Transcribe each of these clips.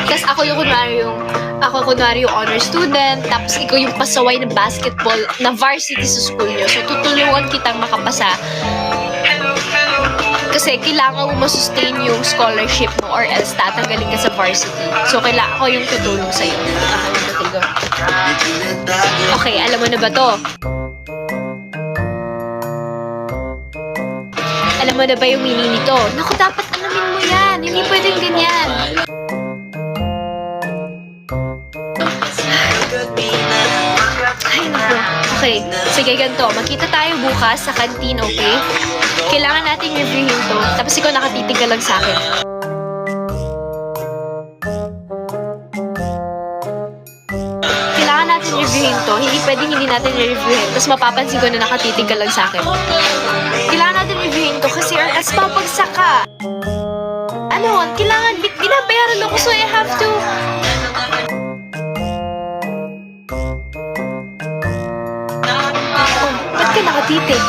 Tapos ako kunwari yung honor student, tapos ikaw yung pasaway na basketball na varsity sa school nyo. So, tutulungan kitang makapasa. Kasi kailangan mo masustain yung scholarship mo or else tatanggalin ka sa varsity. So, kailangan ako yung tutulong sa'yo. Okay, alam mo na ba to? Alam mo na ba yung meaning nito? Naku, dapat alamin mo yan. Hindi pwedeng ganyan. Ay, naku. Okay, sige ganito. Magkita tayo bukas sa canteen, okay? Kailangan natin reviewin to. Tapos ikaw nakatitig ka lang sa akin. Kailangan natin reviewin to. Hindi pwedeng hindi natin reviewin. Tapos mapapansin ko na nakatitig ka lang sa akin. Kailangan natin reviewin to kasi as papagsak ka. Ano? Kailangan, binabayaran ako so I have to... Oh, ba't ka nakatitig?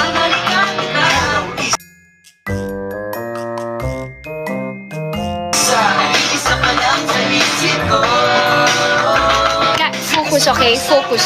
Focus, okay? Focus.